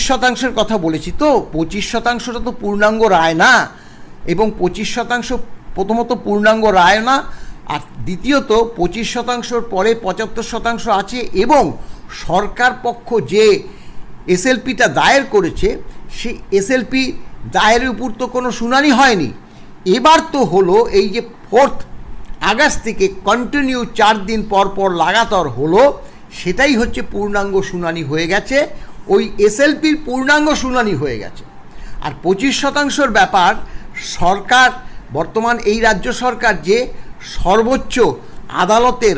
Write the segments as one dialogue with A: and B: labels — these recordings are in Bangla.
A: 25% কথা বলেছি, তো 25%টা তো পূর্ণাঙ্গ রায় না, এবং 25% প্রথমত পূর্ণাঙ্গ রায় না, আর দ্বিতীয়ত 25%র পরে 75% আছে, এবং সরকার পক্ষ যে এসএলপিটা দায়ের করেছে সেই এসএলপি দায়েরের উপর তো কোনো শুনানি হয়নি। এবার তো হলো এই যে 4 আগস্ট থেকে কন্টিনিউ 4 দিন পর পর লাগাতার হলো, সেটাই হচ্ছে পূর্ণাঙ্গ শুনানি হয়ে গেছে, ওই এসএলপির পূর্ণাঙ্গ শুনানি হয়ে গেছে। আর 25%র ব্যাপার, সরকার বর্তমান এই রাজ্য সরকার যে সর্বোচ্চ আদালতের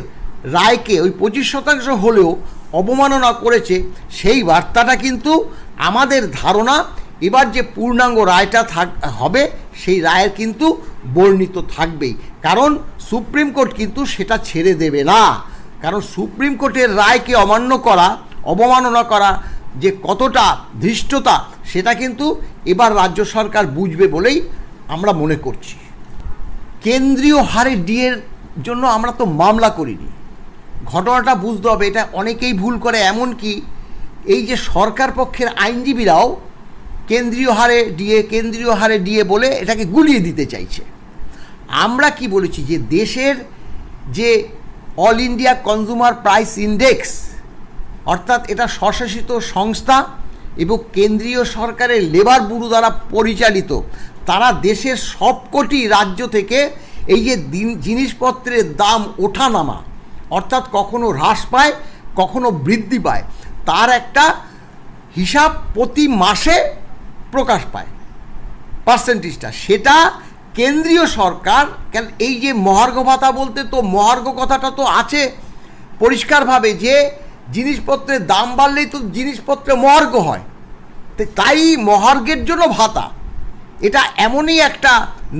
A: রায়কে ওই 25% হলেও অবমাননা করেছে, সেই বার্তাটা কিন্তু আমাদের ধারণা এবার যে পূর্ণাঙ্গ রায়টা হবে সেই রায়ের কিন্তু বর্ণিত থাকবেই, কারণ সুপ্রিম কোর্ট কিন্তু সেটা ছেড়ে দেবে না। কারণ সুপ্রিম কোর্টের রায়কে অমান্য করা, অবমাননা করা যে কতটা ধৃষ্টতা, সেটা কিন্তু এবার রাজ্য সরকার বুঝবে বলেই আমরা মনে করছি। কেন্দ্রীয় হারে ডিএর জন্য আমরা তো মামলা করিনি, ঘটনাটা বুঝতে হবে। এটা অনেকেই ভুল করে, এমনকি এই যে সরকার পক্ষের আইনজীবীরাও কেন্দ্রীয় হারে ডিএ বলে এটাকে গুলিয়ে দিতে চাইছে। আমরা কি বলেছি যে দেশের যে all India consumer price index, অর্থাৎ এটা স্বশাসিত সংস্থা এবং কেন্দ্রীয় সরকারের লেবার ব্যুরো দ্বারা পরিচালিত, তারা দেশের সবকটি রাজ্য থেকে এই যে জিনিসপত্রের দাম ওঠানামা, অর্থাৎ কখনো হ্রাস পায় কখনো বৃদ্ধি পায়, তার একটা হিসাব প্রতি মাসে প্রকাশ পায় পার্সেন্টেজটা, সেটা কেন্দ্রীয় সরকার। কেন এই যে মহার্ঘ ভাতা বলতে তো মহার্ঘ কথাটা তো আছে পরিষ্কারভাবে, যে জিনিসপত্রের দাম বাড়লেই তো জিনিসপত্রে মহার্ঘ হয়, তাই মহার্ঘের জন্য ভাতা, এটা এমনই একটা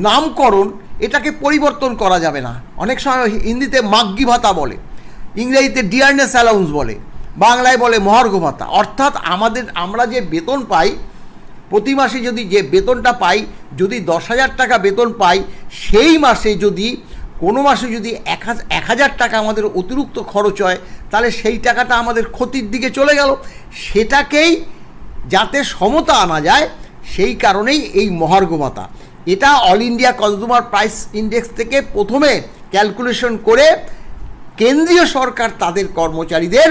A: নামকরণ, এটাকে পরিবর্তন করা যাবে না। অনেক সময় হিন্দিতে মাগ্গি ভাতা বলে, ইংরেজিতে ডিয়ারনেস অ্যালাউন্স বলে, বাংলায় বলে মহার্ঘ ভাতা। অর্থাৎ আমরা যে বেতন পাই প্রতি মাসে, যদি যে বেতনটা পাই, যদি 10,000 টাকা বেতন পাই, সেই মাসে যদি কোনো মাসে যদি 1,000 টাকা আমাদের অতিরিক্ত খরচ হয়, তাহলে সেই টাকাটা আমাদের ক্ষতির দিকে চলে গেল। সেটাকেই যাতে সমতা আনা যায়, সেই কারণেই এই মহার্ঘ ভাতা। এটা all India consumer price index থেকে প্রথমে ক্যালকুলেশন করে কেন্দ্রীয় সরকার তাদের কর্মচারীদের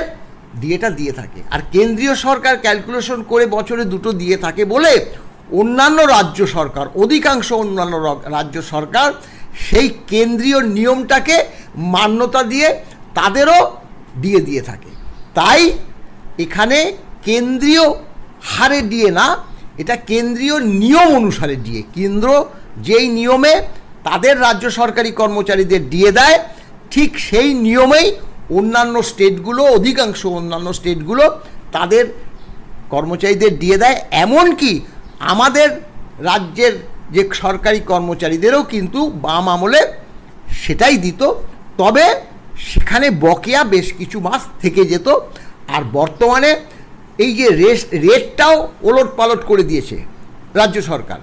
A: ডিএটা দিয়ে থাকে। আর কেন্দ্রীয় সরকার ক্যালকুলেশন করে বছরে 2টো দিয়ে থাকে বলে অন্যান্য রাজ্য সরকার, অধিকাংশ অন্যান্য রাজ্য সরকার সেই কেন্দ্রীয় নিয়মটাকে মান্যতা দিয়ে তাদেরও দিয়ে থাকে। তাই এখানে কেন্দ্রীয় হারে ডিএ না, এটা কেন্দ্রীয় নিয়ম অনুসারে ডিএ। কেন্দ্র যেই নিয়মে তাদের রাজ্য সরকারি কর্মচারীদের ডিএ দেয়, ঠিক সেই নিয়মেই অন্যান্য স্টেটগুলো, অধিকাংশ অন্যান্য স্টেটগুলো তাদের কর্মচারীদের ডিএ দেয়। এমনকি আমাদের রাজ্যের যে সরকারি কর্মচারীদেরও কিন্তু বাম আমলে সেটাই দিত, তবে সেখানে বকেয়া বেশ কিছু মাস থেকে যেত। আর বর্তমানে এই যে রেটটাও ওলট পালট করে দিয়েছে রাজ্য সরকার।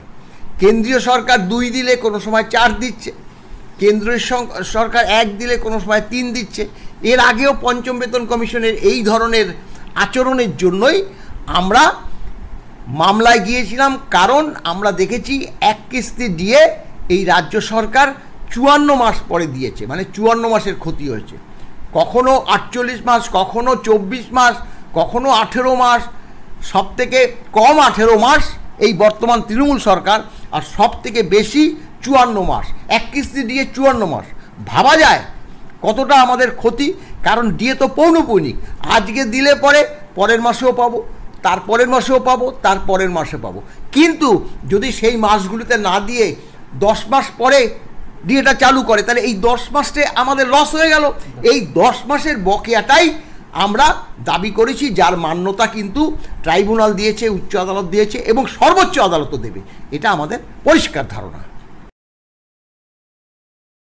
A: কেন্দ্রীয় সরকার 2 দিলে কোনো সময় 4 দিচ্ছে, কেন্দ্রীয় সরকার 1 দিলে কোনো সময় 3 দিচ্ছে। এর আগেও পঞ্চম বেতন কমিশনের এই ধরনের আচরণের জন্যই আমরা মামলায় গিয়েছিলাম, কারণ আমরা দেখেছি এক কিস্তি দিয়ে এই রাজ্য সরকার 54 মাস পরে দিয়েছে, মানে 54 মাসের ক্ষতি হয়েছে। কখনো 48 মাস, কখনো 24 মাস, কখনো 18 মাস, সব থেকে কম 18 মাস এই বর্তমান তৃণমূল সরকার, আর সব থেকে বেশি 54 মাস। এক কিস্তি দিয়ে 54 মাস, ভাবা যায় কতটা আমাদের ক্ষতি। কারণ ডিএ তো পৌনঃপুনিক, আজকে দিলে পরে পরের মাসেও পাবো, তারপরের মাসেও পাবো, তারপরের মাসে পাবো। কিন্তু যদি সেই মাসগুলিতে না দিয়ে 10 মাস পরে ডিএটা চালু করে, তাহলে এই 10 মাসে আমাদের লস হয়ে গেল। এই 10 মাসের বকেয়াটাই আমরা দাবি করেছি, যার মান্যতা কিন্তু ট্রাইব্যুনাল দিয়েছে, উচ্চ আদালত দিয়েছে এবং সর্বোচ্চ আদালতও দেবে, এটা আমাদের পরিষ্কার ধারণা।